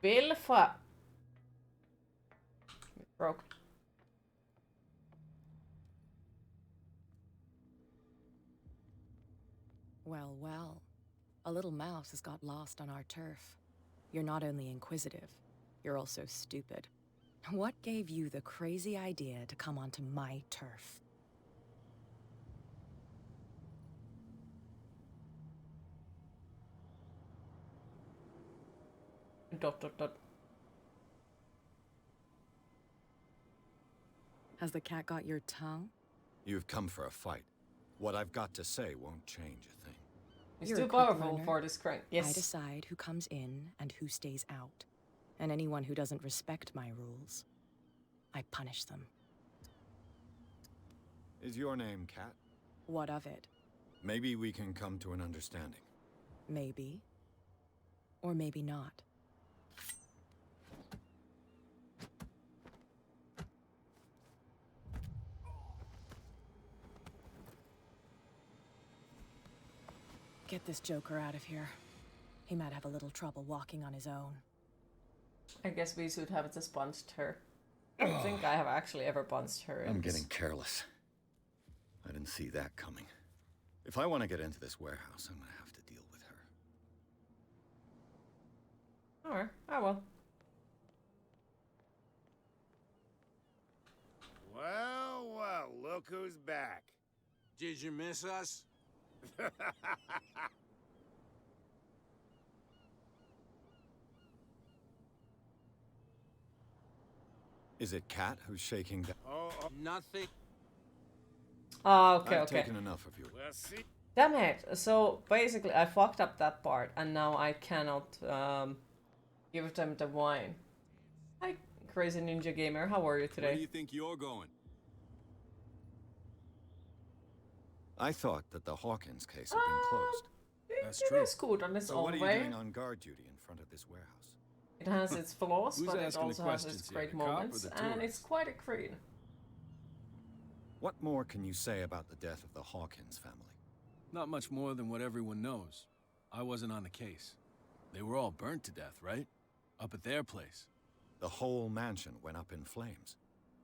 Bilfa. It broke. Well, well. A little mouse has got lost on our turf. You're not only inquisitive, you're also stupid. What gave you the crazy idea to come onto my turf? Dot dot dot. Has the cat got your tongue? You've come for a fight. What I've got to say won't change a thing. He's You're too a quick powerful learner. for this crank. Yes. I decide who comes in and who stays out. And anyone who doesn't respect my rules, I punish them. Is your name Cat? What of it? Maybe we can come to an understanding. Maybe. Or maybe not. Get this joker out of here. He might have a little trouble walking on his own. I guess we should have just punched her. I don't think I have actually ever punched her. I'm getting careless. I didn't see that coming. If I want to get into this warehouse, I'm going to have to deal with her. Alright, I will. Well, well, look who's back. Did you miss us? Is it Cat who's shaking down? Oh, Nothing. Oh, okay, I've okay. taken enough of you. we'll see. Damn it. So basically I fucked up that part and now I cannot give them the wine. Hi, Crazy Ninja Gamer. How are you Where today? do you think you're going? I thought that the Hawkins case had been closed. That's It true. is good on its So what own are you way. doing on guard duty in front of this warehouse? It has its flaws, Who's but it asking the also has its questions here, great the cop or moments, the and it's tourist? quite a clean. What more can you say about the death of the Hawkins family? Not much more than what everyone knows. I wasn't on the case. They were all burnt to death, right? Up at their place. The whole mansion went up in flames.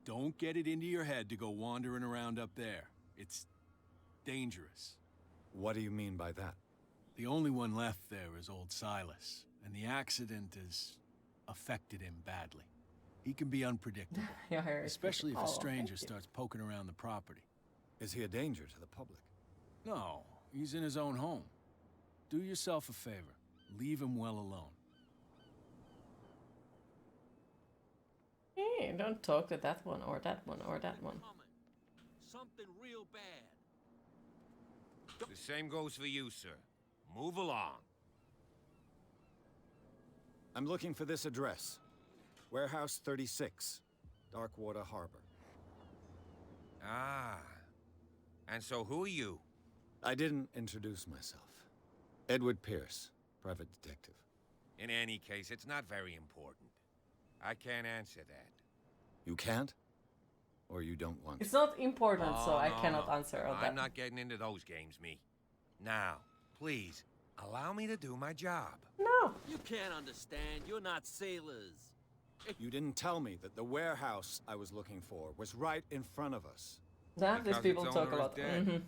Don't get it into your head to go wandering around up there. It's dangerous. What do you mean by that? The only one left there is old Silas, and the accident has affected him badly. He can be unpredictable, Yeah, here is especially if oh, a thank stranger you. starts poking around the property. Is he a danger to the public? No, he's in his own home. Do yourself a favor. Leave him well alone. Hey, don't talk to that one or that one or that one. Something real bad. The same goes for you, sir. Move along. I'm looking for this address. Warehouse 36, Darkwater Harbor. Ah. And so who are you? I didn't introduce myself. Edward Pierce, private detective. In any case, it's not very important. I can't answer that. You can't? Or you don't want to? It's not important, so Oh, I no, cannot no. answer all that. I'm not getting into those games, me. Now, please, allow me to do my job. No. You can't understand. You're not sailors. You didn't tell me that the warehouse I was looking for was right in front of us. That these Because people its talk a owner is lot. dead. Mhm.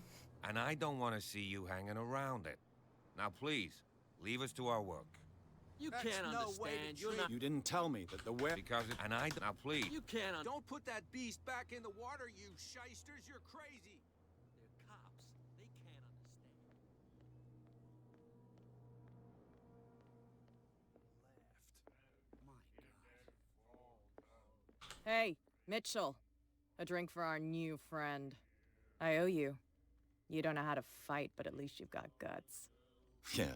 And I don't want to see you hanging around it. Now, please, leave us to our work. You That's can't no way to understand. You're treat- not. You didn't tell me that the Because it, and I, now please. You can't. Don't put that beast back in the water, you shysters. You're crazy. They're cops. They can't understand. Hey, Mitchell. A drink for our new friend. I owe you. You don't know how to fight, but at least you've got guts. Yeah.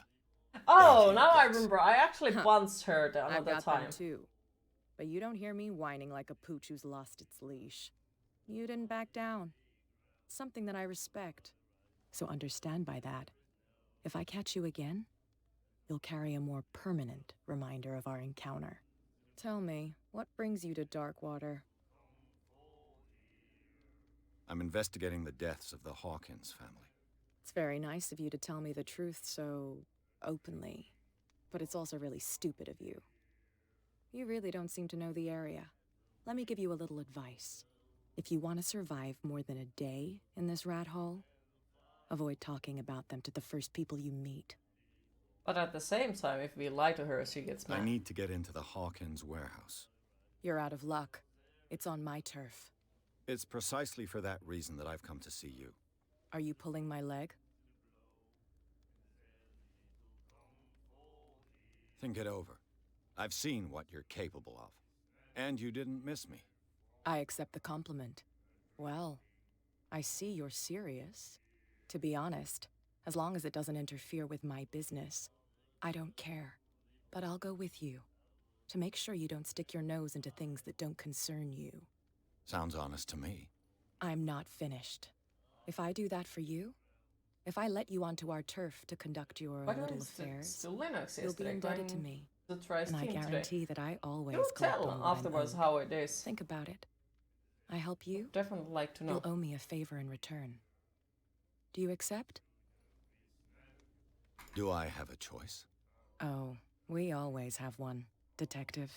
Oh, Thank you, now I guys. remember. I actually Huh. punched her the I've another got time. them too. But you don't hear me whining like a pooch who's lost its leash. You didn't back down. It's something that I respect. So understand by that. If I catch you again, you'll carry a more permanent reminder of our encounter. Tell me, what brings you to Darkwater? I'm investigating the deaths of the Hawkins family. It's very nice of you to tell me the truth so openly. But it's also really stupid of you. You really don't seem to know the area. Let me give you a little advice. If you want to survive more than a day in this rat hole, avoid talking about them to the first people you meet. But at the same time, if we lie to her, she gets mad. I need to get into the Hawkins warehouse. You're out of luck. It's on my turf. It's precisely for that reason that I've come to see you. Are you pulling my leg? Think it over. I've seen what you're capable of. And you didn't miss me. I accept the compliment. Well, I see you're serious. To be honest, as long as it doesn't interfere with my business, I don't care. But I'll go with you, to make sure you don't stick your nose into things that don't concern you. Sounds honest to me. I'm not finished. If I do that for you, if I let you onto our turf to conduct your Why little don't affairs, still Linux you'll be yesterday? indebted to me. To try And I Steam guarantee today. that I always You'll collect tell on what I'm afterwards owed. how it is. Think about it. I help you, Definitely like to know. you'll owe me a favor in return. Do you accept? Do I have a choice? Oh, we always have one, Detective.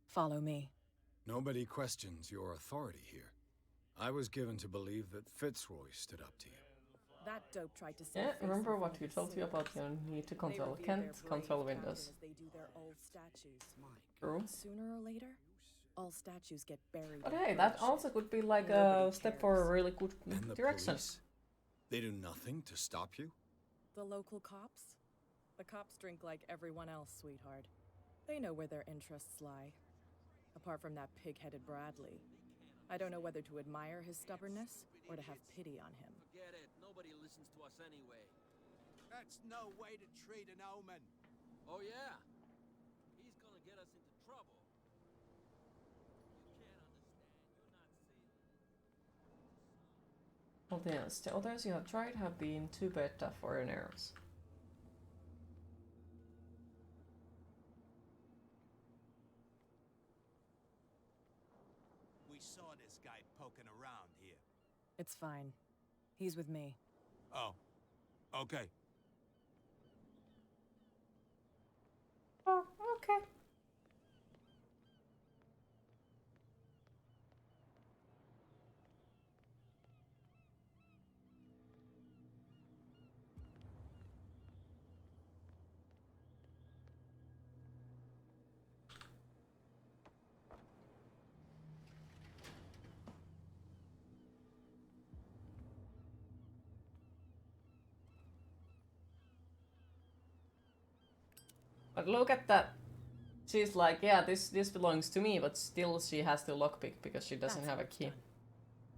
Follow me. Nobody questions your authority here. I was given to believe that Fitzroy stood up to you. That dope tried to Yeah, remember what we told you about your need to control. Can't control Windows. True. Sooner or later, all statues get buried. But in hey, that bullshit. also could be like Nobody a step for a cares. really good And the direction. police? They do nothing to stop you? The local cops? The cops drink like everyone else, sweetheart. They know where their interests lie. Apart from that pig-headed Bradley. I don't know whether to admire his stubbornness or to have pity on him. Forget it. Nobody listens to us anyway. That's no way to treat an omen. Oh, yeah? He's gonna get us into trouble. You can't understand. You're not sailors. Well, yes, the others you have tried have been too beta for your arrows. We saw this guy poking around here. It's fine. He's with me. Oh, okay. Oh, okay. But look at that. She's like, yeah, this belongs to me, but still she has the lockpick because she doesn't That's have a what's key. done.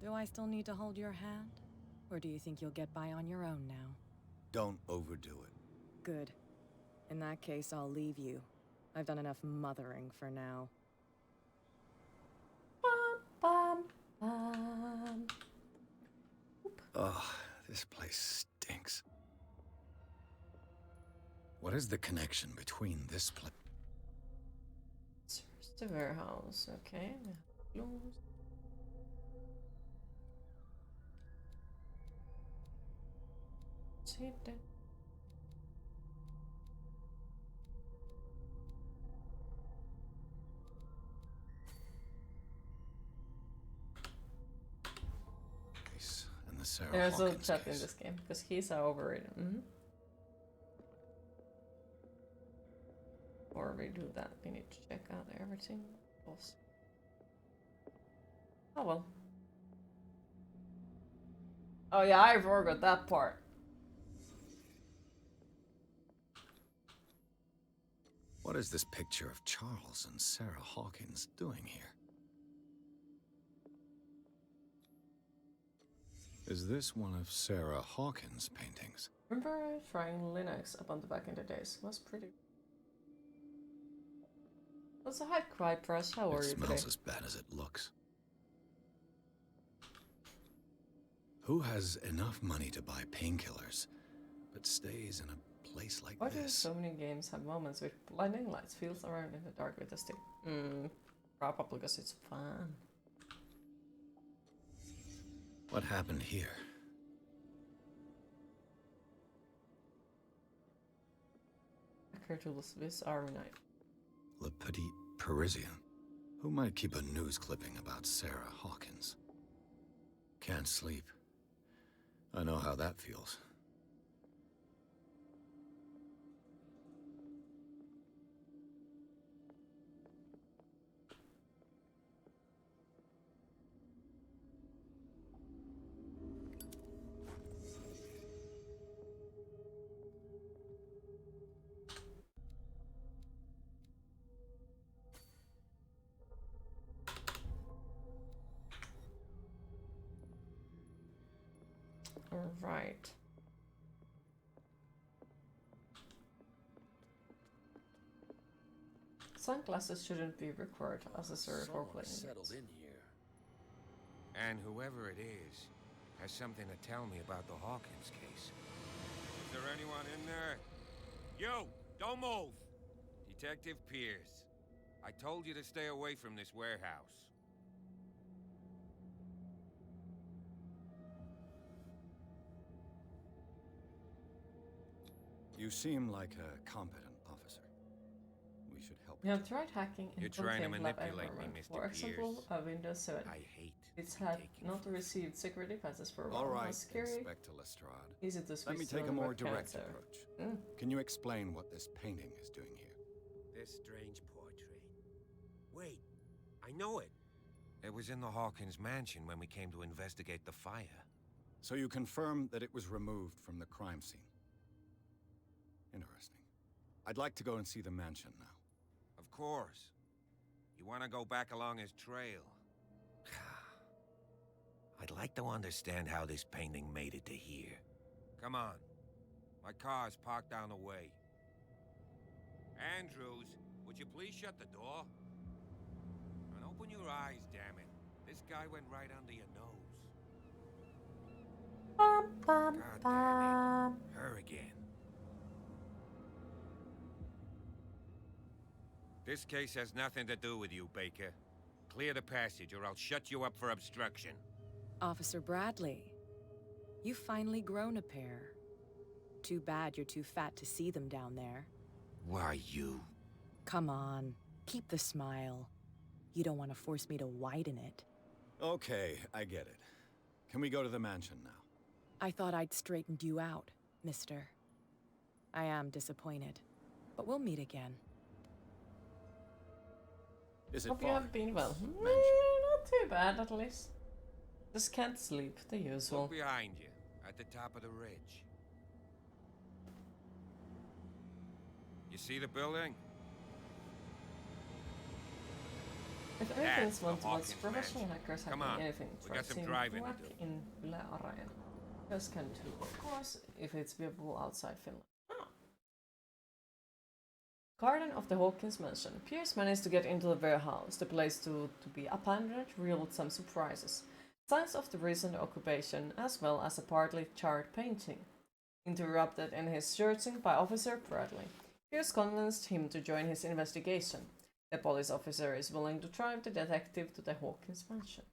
Do I still need to hold your hand? Or do you think you'll get by on your own now? Don't overdo it. Good. In that case, I'll leave you. I've done enough mothering for now. Bum, bum. Ugh, this place stinks. What is the connection between this place? It's the warehouse, okay. Close. See that? And the Sarah There's a Hawkins chat in case. this game because he's overrated. Before we do that, we need to check out everything else. Oh well. Oh yeah, I forgot that part. What is this picture of Charles and Sarah Hawkins doing here? Is this one of Sarah Hawkins' paintings? Remember trying Linux up on the back in the days? It was pretty. What's a high cry press? How are It you smells today? as bad as it looks. Who has enough money to buy painkillers, but stays in a place like Why do this? so many games have moments with blinding lights, feels around in the dark with a stick? Probably because it's fun. What happened here? Cthulhu's Swiss Army knife. Le Petit Parisien. Who might keep a news clipping about Sarah Hawkins? Can't sleep. I know how that feels. All right. Sunglasses shouldn't be required as a server for playing Settled games. in here. And whoever it is has something to tell me about the Hawkins case. Is there anyone in there? You! Don't move! Detective Pierce. I told you to stay away from this warehouse. You seem like a competent officer. We should help You you. have tried hacking in You're trying to contained lab manipulate me, environment. Mr. For example, Pierce. a Windows 7. I hate It's taking had not photos. received security passes for a while. All How right, scary. Inspector Lestrade. Easy to switch Let me to take a another more webcam direct server. approach. Mm. Can you explain what this painting is doing here? This strange portrait. Wait, I know it. It was in the Hawkins mansion when we came to investigate the fire. So you confirm that it was removed from the crime scene? Interesting. I'd like to go and see the mansion now. Of course. You want to go back along his trail? I'd like to understand how this painting made it to here. Come on. My car's parked down the way. Andrews, would you please shut the door? And open your eyes, damn it. This guy went right under your nose. God damn it. Her again. This case has nothing to do with you, Baker. Clear the passage or I'll shut you up for obstruction. Officer Bradley, you've finally grown a pair. Too bad you're too fat to see them down there. Why, you? Come on, keep the smile. You don't want to force me to widen it. Okay, I get it. Can we go to the mansion now? I thought I'd straightened you out, mister. I am disappointed, but we'll meet again. Is it Hope you far? have been well. Mansion. Not too bad, at least. Just can't sleep, the usual. Look behind you, at the top of the ridge. You see the building? If That's anything's the one to watch Hawkins professional mansion. hackers Come hacking on, anything, we try got some seeing driving to black do. in Yle Arena. Just can too, of course, if it's viewable outside Finland. Ah. Garden of the Hawkins Mansion. Pierce managed to get into the warehouse, the place to be abandoned, revealed some surprises. Signs of the recent occupation, as well as a partly charred painting. Interrupted in his searching by Officer Bradley. Pierce convinced him to join his investigation. The police officer is willing to drive the detective to the Hawkins mansion.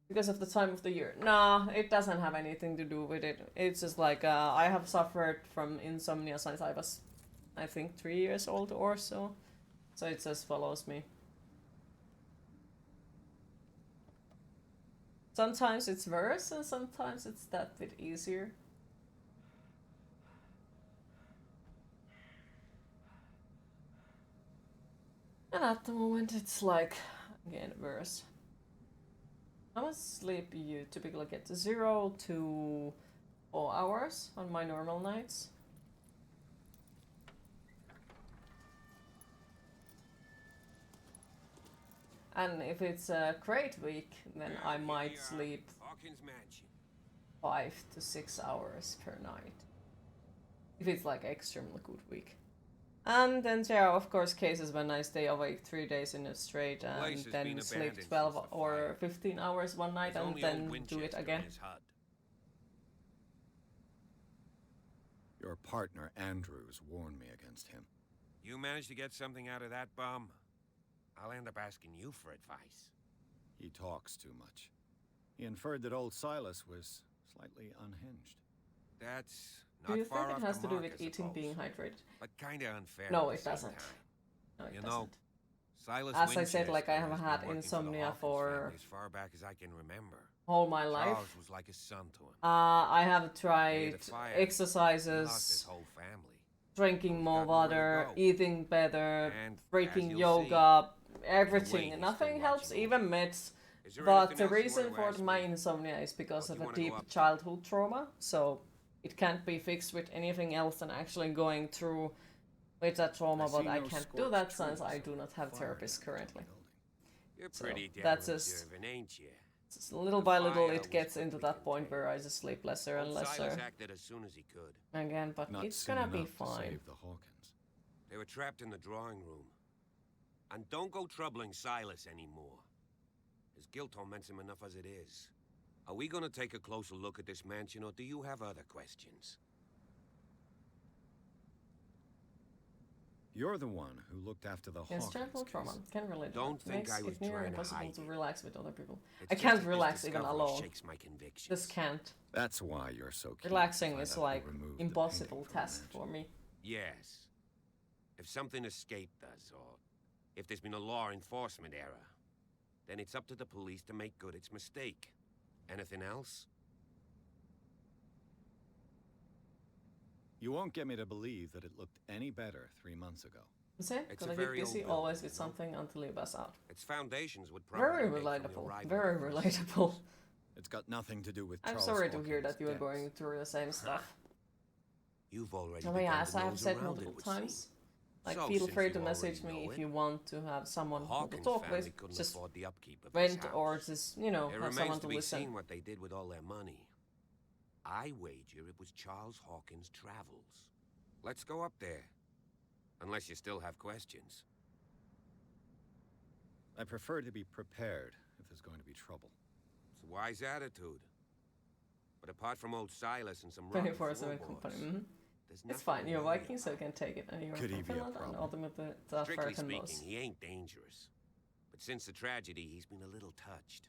Because of the time of the year. Nah, it doesn't have anything to do with it. It's just like, I have suffered from insomnia since I was, I think, 3 years old or so. So it just follows me. Sometimes it's worse and sometimes it's that bit easier. And at the moment it's like, again, worse. How much sleep you typically get? 0 to 4 hours on my normal nights. And if it's a great week, then I might sleep Hawkins Mansion. 5 to 6 hours per night. If it's like extremely good week. And then there are of course cases when I stay awake 3 days in a straight and place has then been sleep abandoned 12 since the or fire. 15 hours one night There's and only old then do Winchester it in again. his HUD. Your partner, Andrews, warned me against him. You managed to get something out of that bum? I'll end up asking you for advice. He talks too much. He inferred that old Silas was slightly unhinged. That's Do not you far think off it has the to do mark, with I eating suppose. being hydrated? But kinda unfair. No, at it the same doesn't. time. No, it You doesn't. know, Silas As I said, like, I Winchester have has had been working for the insomnia Hawkins for family as far back as I can remember. all my life. Charles was like a son to him. I have He lit tried a fire. He lost his exercises, whole family. drinking He's more got nowhere to water, go. eating better, And as freaking you'll yoga, way everything. he's Nothing still helps, watching even meds. Is there But anything the else you reason want to for ask my me? insomnia is because Or of do you a wanna go deep up there? childhood trauma, so it can't be fixed with anything else than actually going through with that trauma, but I can't do that since I do not have therapists currently. You're So, pretty damn that's just- observant, ain't you? Just little The by little fire it was gets into quickly that point where I just sleep lesser and Old lesser Silas acted as soon as he could. again, but Not it's soon gonna be enough to fine. save the Hawkins. They were trapped in the drawing room. And don't go troubling Silas anymore. His guilt torments him enough as it is. Are we gonna take a closer look at this mansion, or do you have other questions? You're the one who looked after the Yes, Hawkins childhood case. trauma can relate. to Don't that. think Makes I was it near trying to impossible hide to it. relax with other people. It's I just can't that this relax even discovery alone. Shakes my convictions. Just can't. That's why you're so keen to Relaxing find is out who like removed the impossible painting from the task mansion. for me. Yes. If something escaped us, or if there's been a law enforcement error, then it's up to the police to make good its mistake. Anything else? You won't get me to believe that it looked any better 3 months ago. See? It's a Gotta get very busy old always building, with you know? something until you bust out. Its foundations would probably Very date from the relatable. arrival Very of the first relatable. It's got nothing to do with I'm Charles sorry to hear Hawkins' that you are deaths. going through the same stuff. You've already Oh begun yeah, to as I have nose said around multiple it, would times, seem. like So, feel since free you to message already me know if it, you want to have The someone who to Hawkins talk family with. couldn't Just afford the upkeep of this vent house. or just, you know, It have remains someone to to be listen. seen what they did with all their money. I wager it was Charles Hawkins' travels. Let's go up there. Unless you still have questions. I prefer to be prepared if there's going to be trouble. It's a wise attitude. But apart from old Silas and some rotten 24/7 floorboards, company. there's It's nothing fine, to you're worry Viking, so you about. can take it. And you're Could he from be a Finland, and problem? ultimately it's Strictly American speaking, laws. he ain't dangerous. But since the tragedy, he's been a little touched.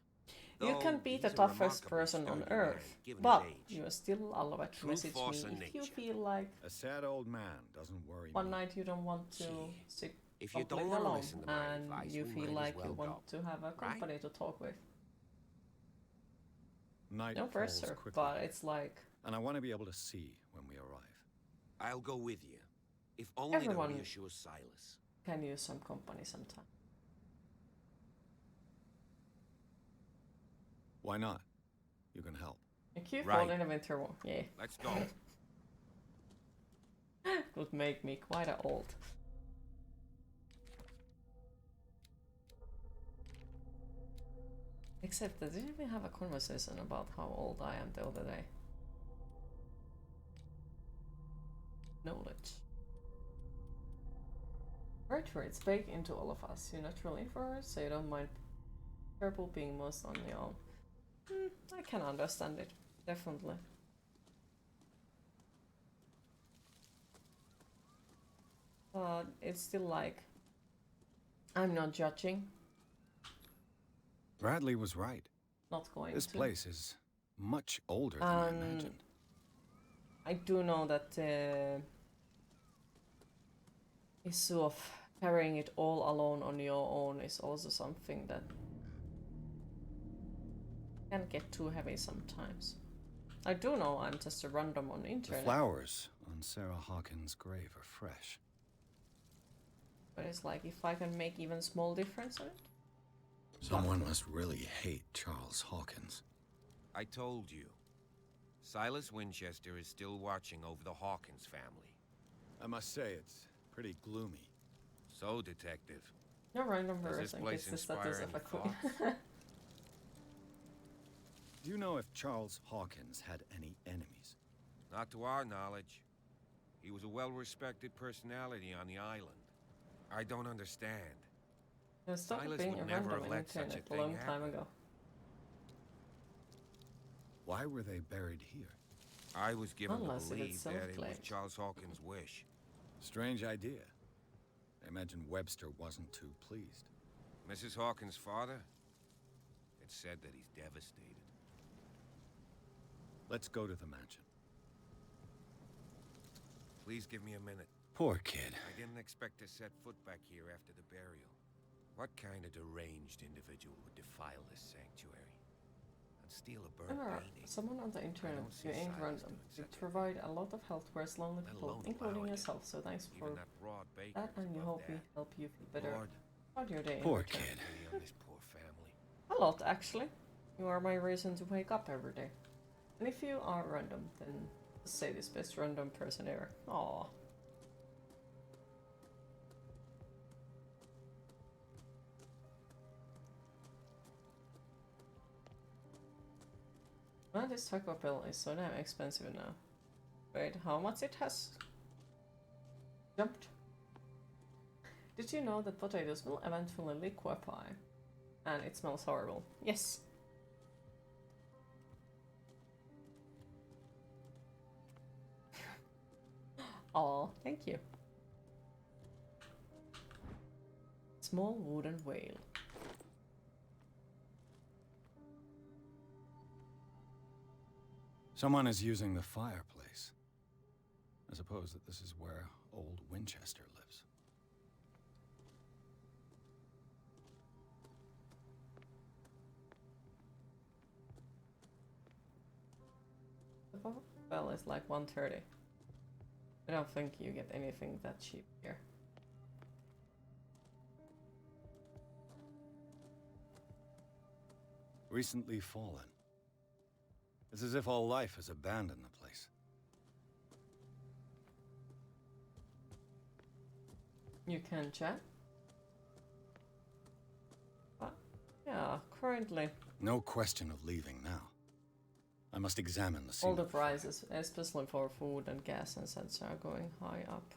You can Though be he's the a toughest remarkably person on sturdy man, earth, given but his age. you are still allowed to True message force me of if you nature. feel like A sad old man doesn't worry one me. night you don't want to Gee, sit if you don't completely want to alone listen to my and advice, you we feel might as like you well want go, to have a right? company to talk with. Night No falls pressure, quickly, but it's like and I want to be able to see when we arrive. I'll go with you. If only Everyone- to reassure Silas. can use some company sometime. Why not? You can help. A cute Right. phone in a winter war. Yeah. Let's go. Would make me quite old. Except that didn't we have a conversation about how old I am the other day? Knowledge. Right, it's baked into all of us. You're natural introverts, so you don't mind purple being most on your own. I can understand it, definitely. But it's still like, I'm not judging, Bradley was right. not going This to. place is much older than I imagined. I do know that the issue of carrying it all alone on your own is also something that can get too heavy sometimes. I do know I'm just a random on the The internet, flowers on Sarah Hawkins' grave are fresh. but it's like if I can make even small difference in it. Someone must really hate Charles Hawkins. I told you. Silas Winchester is still watching over the Hawkins family. I must say, it's pretty gloomy. So, Detective, No random Does this person place gets the status inspire of a any queen. Do you know if Charles Hawkins had any enemies? not to our knowledge. He was a well-respected personality on the island. I don't understand. I started Silas being would a never random have on let such a internet a thing long time happen. ago. Why were they buried here? I was given Unless to if believe it's that it was self-claimed. Charles Hawkins' wish. Strange idea. I imagine Webster wasn't too pleased. Mrs. Hawkins' father? It's said that he's devastated. Let's go to the mansion. Please give me a minute. Poor kid. I didn't expect to set foot back here after the burial. What kind of deranged individual would defile this sanctuary? And steal a burnt Remember, painting? someone on the internet, don't see you ain't Silas random. doing You such a provide a lot of help towards lonely let people, alone including allowing it. yourself, so thanks for Even that broad baker that, and you above hope we that. help you feel better Lord, about your day. in Poor return. kid. pity on this poor family. A lot, actually. You are my reason to wake up every day. And if you are random, then just say this best random person ever. Aww. Well, this Taco Bell is so damn expensive now. Wait, how much it has jumped? Did you know that potatoes will eventually liquefy? And it smells horrible. Yes. Aw, thank you. Small wooden whale. Someone is using the fireplace. I suppose that this is where old Winchester lives. The bell is like 130. I don't think you get anything that cheap here. Recently fallen. It's as if all life has abandoned the place. You can chat. Yeah, currently No question of leaving now. I must examine the scene. all the of fire. prices, especially for food and gas and such, are going high up.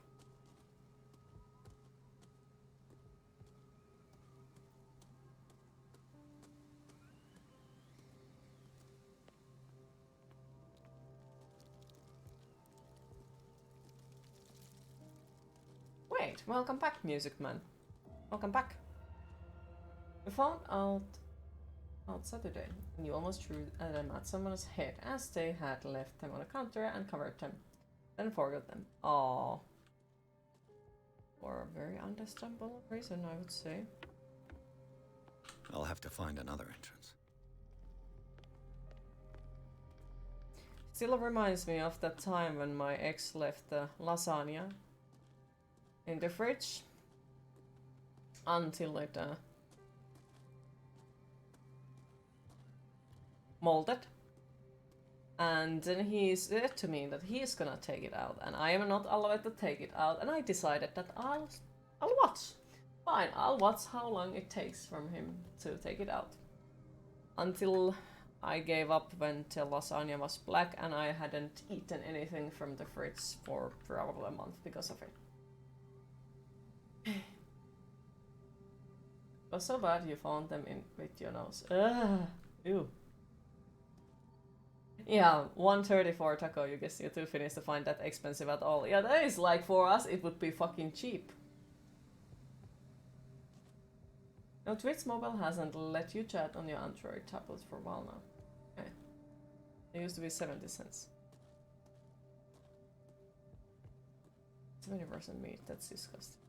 Wait, welcome back, Music Man. Welcome back. We found out Saturday, and you almost threw them at someone's head as they had left them on a counter and covered them, then forgot them. Aww. For a very understandable reason, I would say. I'll have to find another entrance. Still reminds me of that time when my ex left the lasagna in the fridge until it molded. And then he said to me that he's gonna take it out, and I am not allowed to take it out. And I decided that I'll watch. Fine, I'll watch how long it takes from him to take it out. Until I gave up when the lasagna was black, and I hadn't eaten anything from the fridge for probably a month because of it. It was so bad you found them in with your nose. Ugh, ew. Yeah, 134 taco, you guess you too finished to find that expensive at all. Yeah, that is like, for us, it would be fucking cheap. No, Twitch Mobile hasn't let you chat on your Android tablet for a while now. Okay. It used to be 70 cents. 70% meat, that's disgusting.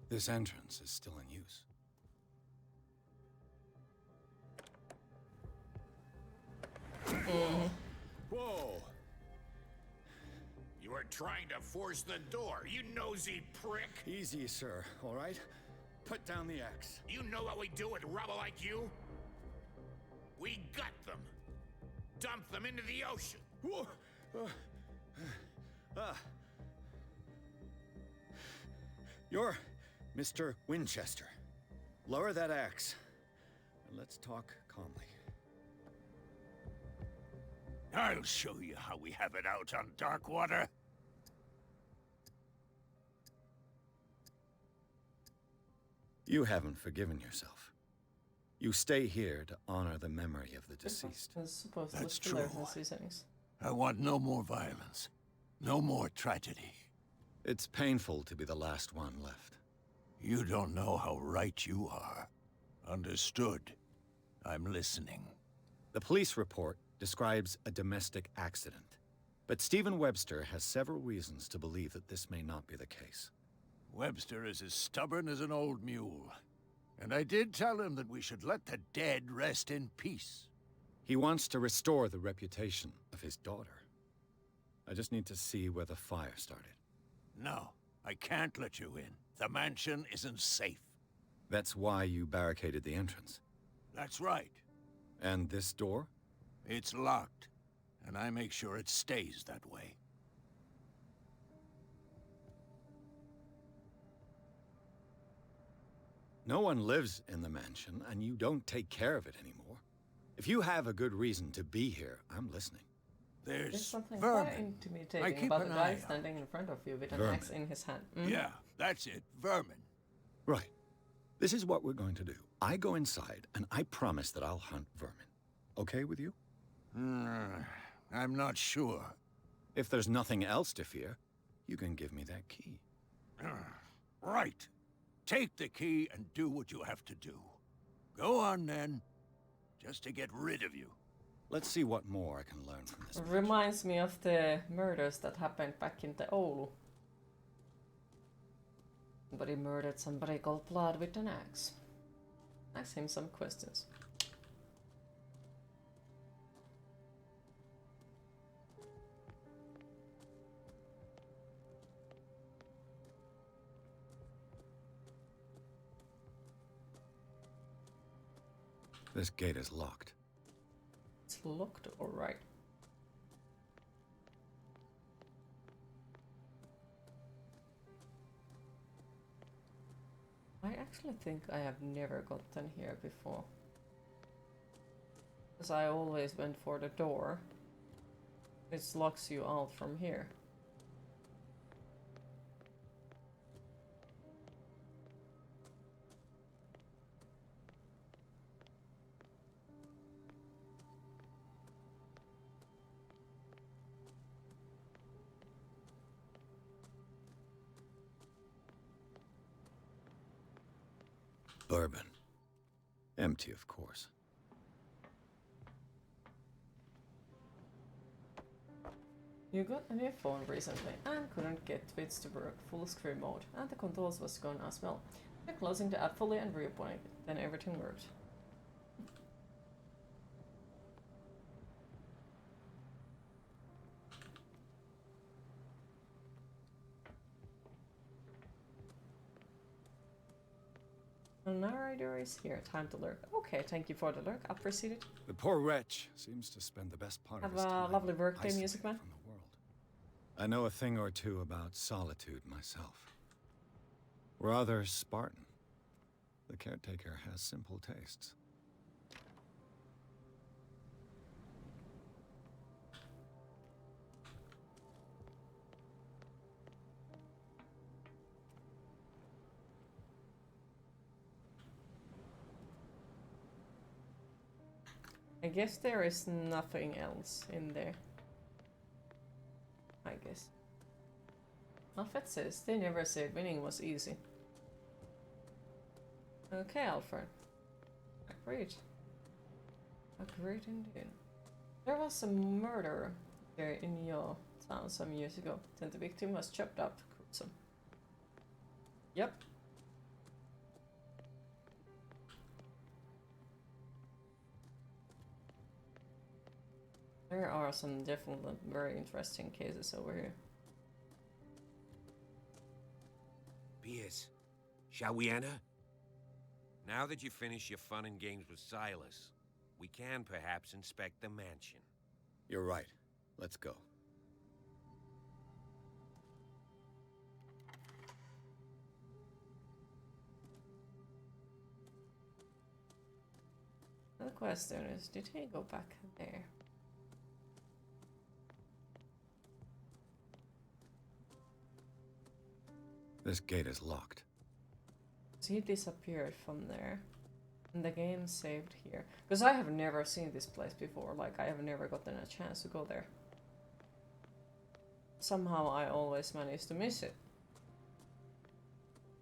This entrance is still in use. Whoa! You are trying to force the door, you nosy prick! Easy, sir, all right? Put down the axe. You know what we do with rubble like you? We gut them. Dump them into the ocean. Whoa. You're Mr. Winchester. Lower that axe, and let's talk calmly. I'll show you how we have it out on Darkwater. You haven't forgiven yourself. You stay here to honor the memory of the deceased. It's supposed to That's look true. seasonings. I want no more violence. No more tragedy. It's painful to be the last one left. You don't know how right you are. Understood. I'm listening. The police report describes a domestic accident, but Stephen Webster has several reasons to believe that this may not be the case. Webster is as stubborn as an old mule. And I did tell him that we should let the dead rest in peace. He wants to restore the reputation of his daughter. I just need to see where the fire started. No, I can't let you in. The mansion isn't safe. That's why you barricaded the entrance. That's right. And this door? It's locked, and I make sure it stays that way. No one lives in the mansion, and you don't take care of it anymore. If you have a good reason to be here, I'm listening. There's There's something vermin. quite I intimidating keep about an the eye guy out. standing in front of you with an Vermin. axe in his hand. Mhm. Yeah, that's it. Vermin. Right. This is what we're going to do. I go inside, and I promise that I'll hunt vermin. Okay with you? I'm not sure. If there's nothing else to fear, you can give me that key. Right. Take the key and do what you have to do. Go on, then. Just to get rid of you. Let's see what more I can learn from this. It reminds me of the murders that happened back in the Oulu. Somebody murdered somebody cold blood with an axe. Ask him some questions. This gate is locked. It's locked, alright. I actually think I have never gotten here before. Because I always went for the door. Which locks you out from here. Bourbon. Empty, of course. You got a new phone recently and couldn't get Twitch to work full screen mode, and the controls was gone as well. You're closing the app fully and reopening it, then everything worked. The narrator is here. Time to lurk. Okay, thank you for the lurk. Appreciate it. The poor wretch seems to spend the best part Have of his a time lovely workday, isolated Music Man. from the world. I know a thing or two about solitude myself. Rather Spartan. The caretaker has simple tastes. I guess there is nothing else in there. I guess. Alfred says they never said winning was easy. Okay, Alfred. Agreed. Agreed indeed. There was a murder here in your town some years ago. Then the victim was chopped up. Gruesome. Yep. There are some definitely very interesting cases over here. Piers, shall we enter? Now that you've finished your fun and games with Silas, we can perhaps inspect the mansion. You're right. Let's go. The question is, did he go back there? This gate is locked. So he disappeared from there. And the game saved here. Because I have never seen this place before. Like, I have never gotten a chance to go there. Somehow I always manage to miss it.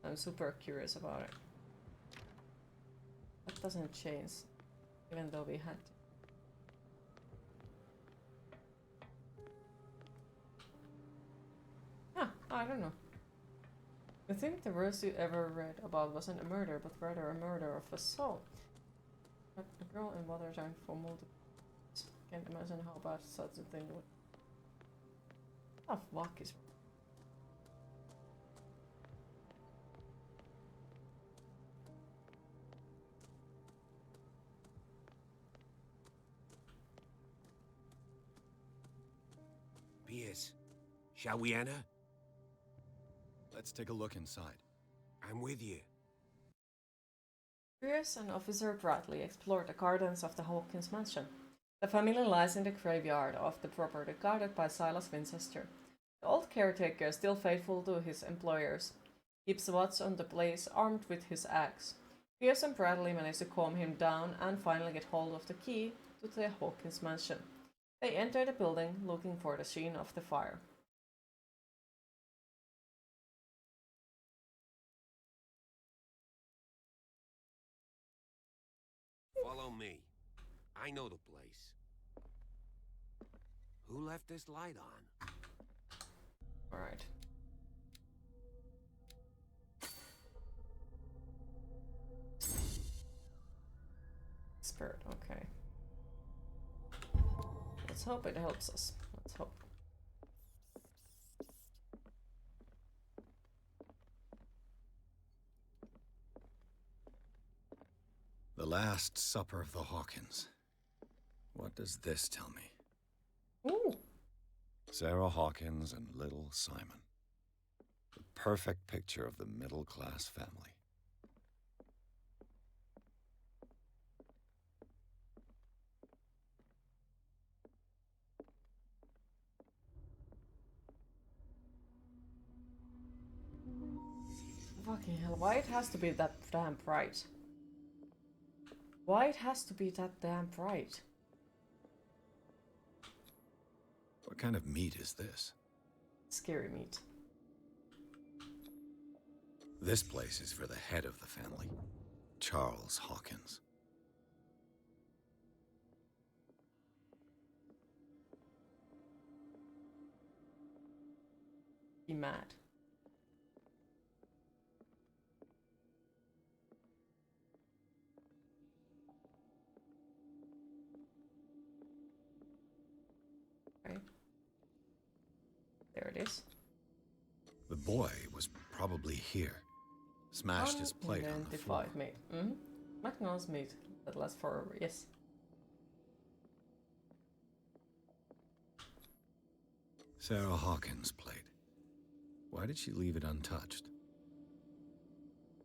I'm super curious about it. That doesn't change, even though we had to. I don't know. I think the worst you ever read about wasn't a murder, but rather a murder of a soul. But a girl in water giant for multiple. Can't imagine how bad such a thing would. Oh, fuck is. Pierce, shall we enter? Let's take a look inside. I'm with you. Pierce and Officer Bradley explored the gardens of the Hawkins mansion. The family lies in the graveyard of the property guarded by Silas Winchester. The old caretaker, still faithful to his employers, keeps watch on the place armed with his axe. Pierce and Bradley manage to calm him down and finally get hold of the key to the Hawkins mansion. They enter the building looking for the scene of the fire. Follow me. I know the place. Who left this light on? Alright. Spirit, okay. Let's hope it helps us. Let's hope. The Last Supper of the Hawkins. What does this tell me? Ooh! Sarah Hawkins and little Simon. The perfect picture of the middle-class family. Fucking hell, why it has to be that damn bright? Why it has to be that damn bright? What kind of meat is this? Scary meat. This place is for the head of the family, Charles Hawkins. Be mad. Right. There it is. The boy was probably here. Smashed his plate on the floor. Unidentified meat. Mm-hmm. McDonald's meat that lasts forever, yes. Sarah Hawkins' plate. Why did she leave it untouched?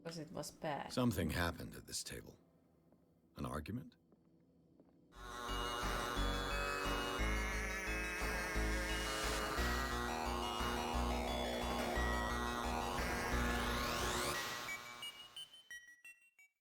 Because it was bad. Something happened at this table. An argument?